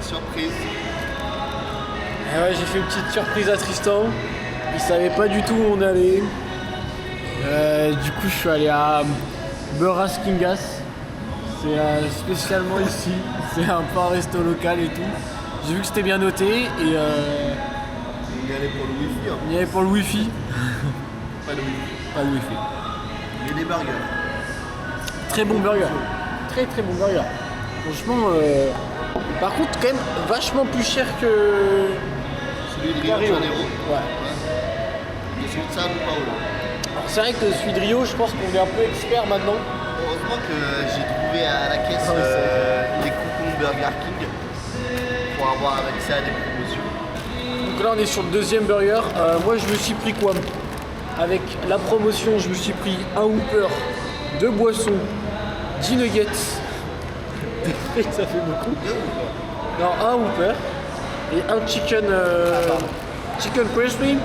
Surprise. Et ouais, j'ai fait une petite surprise à Tristan. Il savait pas du tout où on allait. Du coup, je suis allé à Burras Kingas. C'est spécialement ici. C'est un peu un resto local et tout. J'ai vu que c'était bien noté et On y allait pour le wifi. Hein. il y avait pour le wifi. Pas de wifi. Pas de wifi. Et des burgers. Très bon burger. Très très bon burger. Franchement, par contre, quand même vachement plus cher que Celui de Rio de Rio. Janeiro. Ouais. Et celui de Sao Paulo. Alors, c'est vrai que celui de Rio, je pense qu'on est un peu expert maintenant. Heureusement que j'ai trouvé à la caisse les coupons Burger King pour avoir accès à des promotions. Donc là, on est sur le deuxième burger. Moi, je me suis pris quoi? Avec la promotion, je me suis pris un Whopper, 2 boissons, 10 nuggets. Des frites, ça fait beaucoup. Non, un Whopper et un chicken, chicken crispy.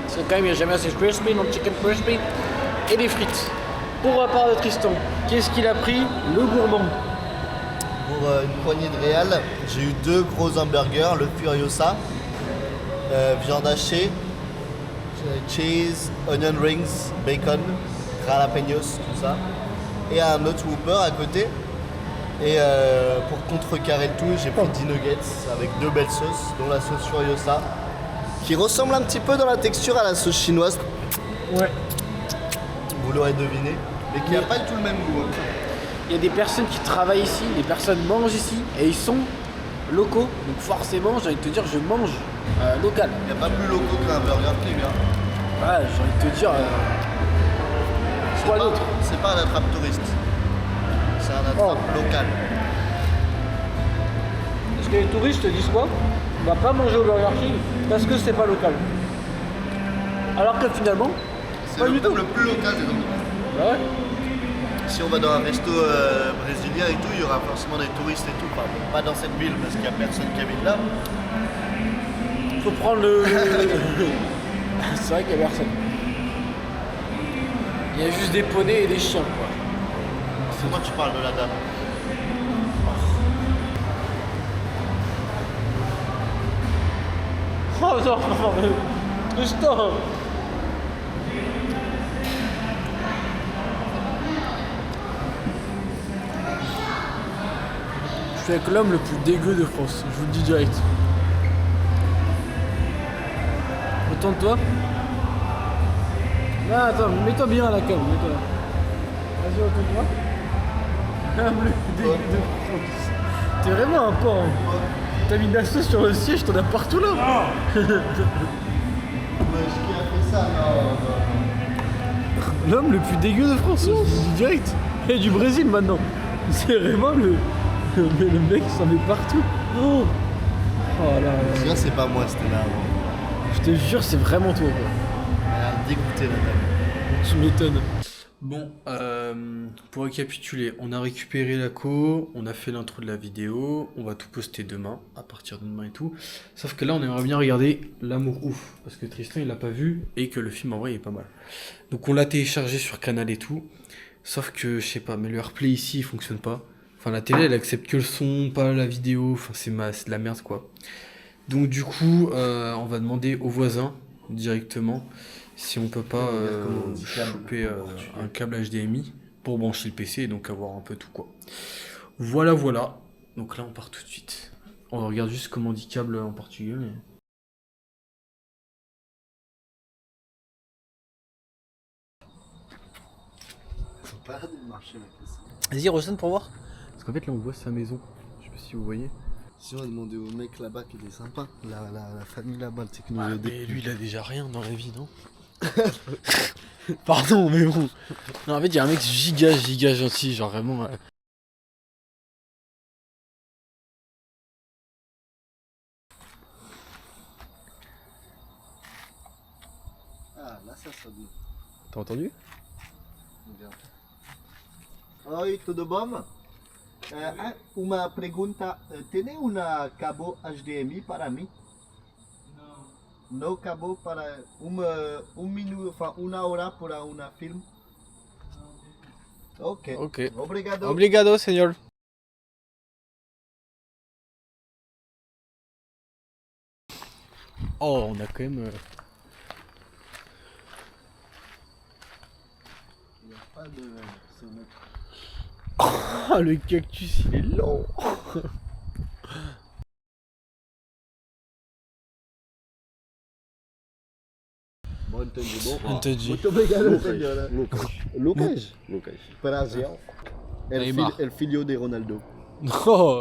Parce que quand même, il n'y a jamais assez de crispy, donc chicken crispy. Et des frites. Pour la part de Tristan, qu'est-ce qu'il a pris? Le gourmand. Pour une poignée de réal, j'ai eu 2 gros hamburgers, le Furiosa, viande hachée, cheese, onion rings, bacon, jalapenos, tout ça. Et un autre Whopper à côté. Et pour contrecarrer le tout, j'ai pris 10 nuggets avec 2 belles sauces, dont la sauce Furiosa, qui ressemble un petit peu dans la texture à la sauce chinoise, Ouais. vous l'aurez deviné, mais qui n'a pas du tout le même goût. Hein. Il y a des personnes qui travaillent ici, des personnes mangent ici, et ils sont locaux. Donc forcément, j'ai envie de te dire, je mange local. Il n'y a pas plus locaux qu'un Burger King. Hein. Ouais, j'ai envie de te dire, C'est quoi pas- d'autre? C'est pas un attrape touriste. C'est un attrape local. Parce que les touristes te disent quoi? On va pas manger au Burger King parce que c'est pas local. Alors que finalement, C'est pas du tout. le plus local des endroits. Bah ouais. Si on va dans un resto brésilien et tout, il y aura forcément des touristes et tout. Enfin, pas dans cette ville parce qu'il n'y a personne qui habite là. Faut prendre le. C'est vrai qu'il y a personne. Il y a juste des poneys et des chiens, quoi. C'est moi tu parles de la dame. Oh non, Tristan. Je suis avec l'homme le plus dégueu de France, je vous le dis direct. Retourne-toi. Non, attends, mets-toi bien à la cam, mets-toi là. Vas-y, retourne-toi. L'homme le plus dégueu de France. T'es vraiment un porc. Hein. T'as mis de la sauce sur le siège, t'en as partout là. Qui a fait ça? Non. L'homme le plus dégueu de France, je vous le dis direct. Et du Brésil maintenant. C'est vraiment le mec qui s'en met partout. Oh, oh là là. Sinon c'est pas moi, c'était là avant. Je te jure, c'est vraiment toi. Quoi. Elle a dégoûté la dame. Tu m'étonnes. Bon, pour récapituler, on a récupéré la co, on a fait l'intro de la vidéo, on va tout poster demain, à partir de demain et tout. Sauf que là, on aimerait bien regarder L'amour ouf, parce que Tristan, il l'a pas vu, et que le film, en vrai, il est pas mal. Donc on l'a téléchargé sur Canal et tout, sauf que, je sais pas, mais le AirPlay ici, il fonctionne pas. Enfin, la télé, elle accepte que le son, pas la vidéo, enfin, c'est de la merde, quoi. Donc du coup, on va demander aux voisins, directement, si on peut pas choper un câble HDMI pour brancher le PC et donc avoir un peu tout quoi. Voilà. Donc là on part tout de suite. On regarde juste comment on dit câble en portugais. Mais... Faut pas arrêter de marcher avec ça. Vas-y, ressonne pour voir. Parce qu'en fait là on voit sa maison. Je sais pas si vous voyez. Si on va demander au mec là-bas qui était sympa, la famille là-bas, tu sais qui nous a Mais aidés. lui il a déjà rien dans la vie, non? Pardon, mais bon. Non, en fait, il y a un mec giga gentil, genre vraiment. Ah, là ça sonne. T'as entendu? Oi, tudo bom? Uma pergunta, ¿tiene una cabo HDMI para mí? No cabo para un minuto, enfin una hora para una film? Ok. Obrigado. Obrigado, señor. Oh, on a quand même... Il n'y a pas de... Ah, le cactus, il est long. Bom, entendi. Bom, Entendi. muito obrigado, senhora. Lucas. Lucas. Prazer. Neymar. El filho de Ronaldo. Oh.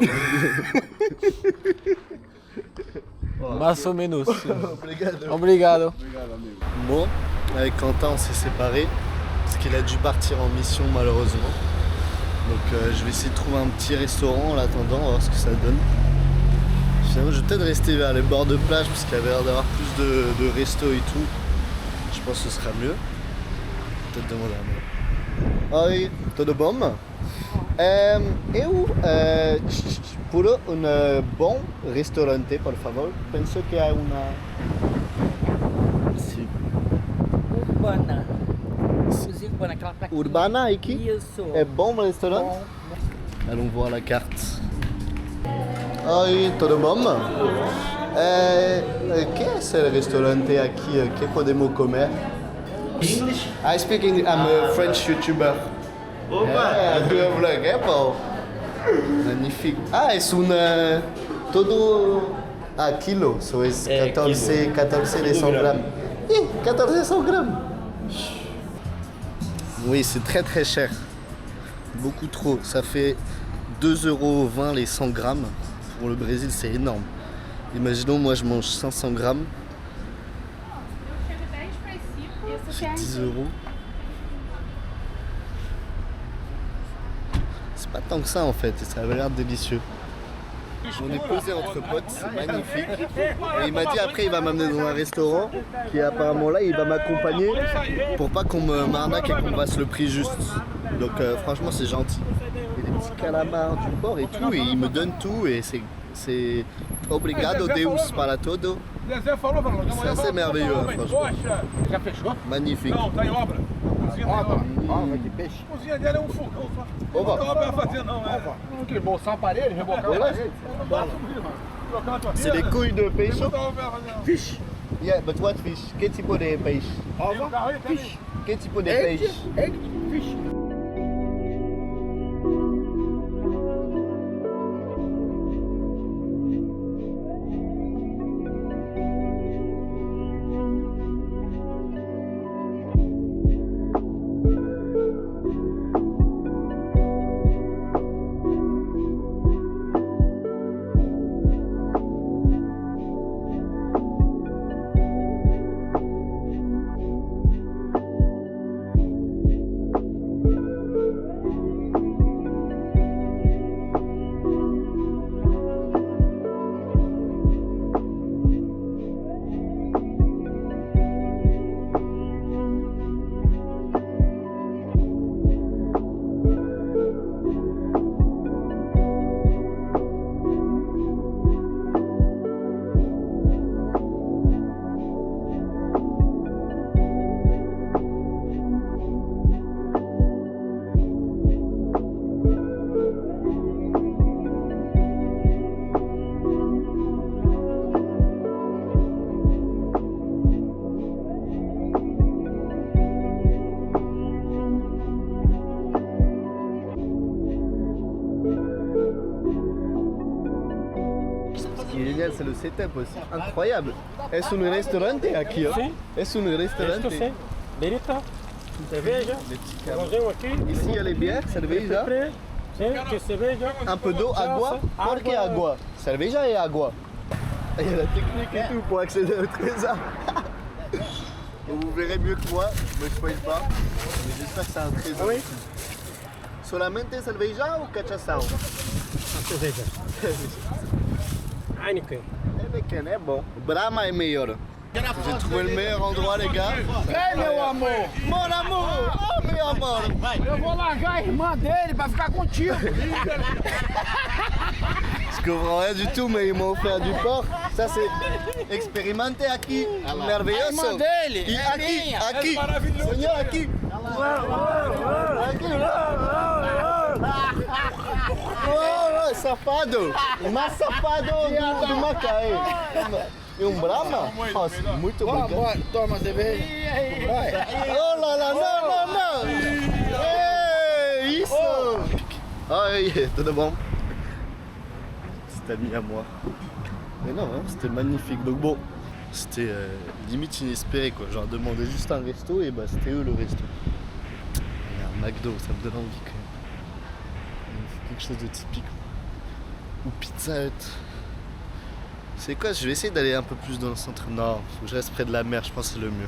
Más o menos. Obrigado. Obrigado. Bon, avec Quentin, on s'est séparés parce qu'il a dû partir en mission malheureusement. Donc je vais essayer de trouver un petit restaurant en l'attendant, on va voir ce que ça donne. Finalement, je vais peut-être rester vers les bords de plage parce qu'il y avait l'air d'avoir plus de restos et tout. Je pense que ce sera mieux. Peut-être demander à moi. Oi, tudo bom? Eu por bom restaurante, por favor. Penso que há uma... Sim. Urbana. Inclusive, Urbana, aquela plaquinha. Urbana aqui? Isso. É bom o restaurante? Bom. Allons voir la carte. Oi, tudo bom? Que é esse restaurante aqui? Que podemos comer? English? I speak English. I'm a French YouTuber. Opa! Do a vlog, é bom. Magnifique. Ah, é todo a quilo, so es 14 de 100 grammes. 1400 grammes. Oui, c'est très très cher. Beaucoup trop. Ça fait 2,20 € les 100 grammes. Pour le Brésil, c'est énorme. Imaginons, moi je mange 500 grammes. C'est 10 €. C'est pas tant que ça en fait, et ça avait l'air délicieux. On est posé entre potes, c'est magnifique. Et il m'a dit après il va m'amener dans un restaurant qui est apparemment là, il va m'accompagner pour pas qu'on m'arnaque et qu'on fasse le prix juste. Donc franchement c'est gentil. Il y a des petits calamars du port et tout, et il me donne tout et c'est obrigado Deus para todo. C'est assez merveilleux hein, franchement. Já fechou? Magnifique. Não, tá em obra. Cozinha Obra? nova. Obra de peixe. A cozinha dela é um fogão só. Opa. Não dá pra fazer não, é. Que bolsar a parede, rebocar a parede. Trocar a tua C'est des couilles de peixe. Não dá pra fazer não. Fish. Yeah, but what fish? Que tipo de peixe? Tem um carro aí, tem ali. Que tipo de peixe? Egg fish. Ce qui est génial, c'est le setup aussi. Incroyable. Est-ce un restaurante aqui, ó? Est-ce un restaurante? Berita, cerveja, Les petits câbles. arrojão aqui, Ici, il y a les bières, cerveja. pré, sim, que cerveja, Un peu d'eau, agua. Por que agua? Cerveja et agua. Il y a la technique et tout pour accéder au trésor. Donc vous verrez mieux que moi, je me spoil pas. Mais j'espère que c'est un trésor. Oui. Solamente cerveja ou cachaçao? cerveja. Heineken. Heineken é bom. Brahma é melhor. J'ai trouvé le meilleur endroit les gars. Hey meu amor! Mon amour! Oh meu amor. Eu vou largar a irmã dele pra ficar contigo. Je comprends rien du tout, mais ils m'ont offert du porc. Ça, c'est expérimenté aqui. Merveilleuse. dele E aqui, aqui. Senhor, aqui. Aqui. Oh, safado. Mais safado do Macaé. E Brahma? Nossa, muito obrigado. Toma, cerveja. Oh là là, não, não, não. Ei, isso. Oi, tudo bom? C'était ami à moi. Mais non, hein, c'était magnifique. Donc bon, c'était limite inespéré quoi. Genre demandé juste un resto et bah c'était eux le resto. Il y a un McDo, ça me donne envie quand même. Quelque chose de typique. Ou Pizza Hut. C'est quoi? Je vais essayer d'aller un peu plus dans le centre. Non, faut que je reste près de la mer, je pense que c'est le mieux.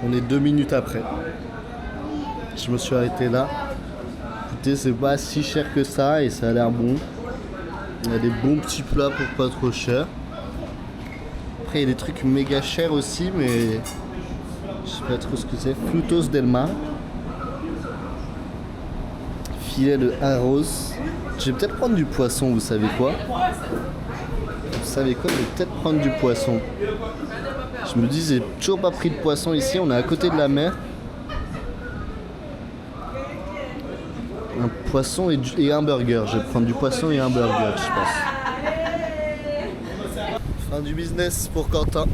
On est 2 minutes après. Je me suis arrêté là. Écoutez, c'est pas si cher que ça et ça a l'air bon. Il y a des bons petits plats pour pas trop cher. Après, il y a des trucs méga chers aussi, mais je sais pas trop ce que c'est. Frutos del mar. Filet de arroz. Je vais peut-être prendre du poisson, vous savez quoi? Vous savez quoi? Je vais peut-être prendre du poisson. Je me dis, j'ai toujours pas pris de poisson ici, on est à côté de la mer. Un poisson et un burger. Je vais prendre du poisson et un burger, je pense. Fin du business pour Quentin.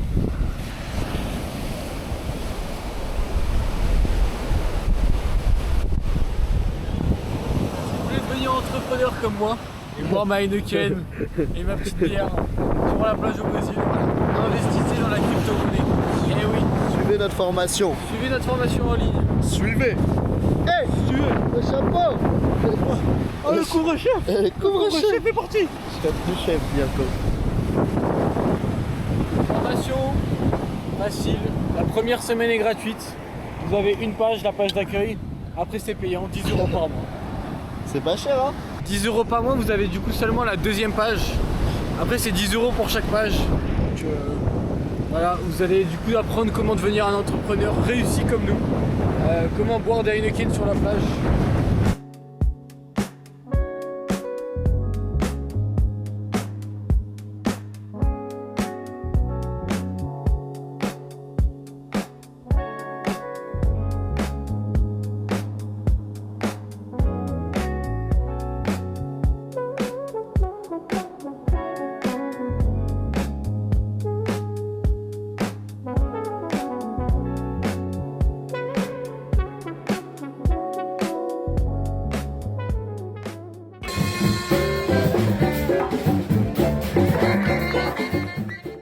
Vous voulez devenir entrepreneur comme moi et boire ma Heineken et ma petite bière sur la plage au Brésil, investissez dans la crypto-monnaie. Eh oui, Suivez notre formation. suivez notre formation en ligne. Suivez. Hey, le chapeau. Oh, le couvre-chef! Le couvre-chef. est parti! Je serai plus chef bientôt. Formation facile. La première semaine est gratuite. Vous avez une page, la page d'accueil. Après c'est payant, 10 € par mois. C'est pas cher, hein? 10 € par mois, vous avez du coup seulement la deuxième page. Après c'est 10 € pour chaque page. Donc voilà, vous allez du coup apprendre comment devenir un entrepreneur réussi comme nous. Comment boire des Heineken sur la plage.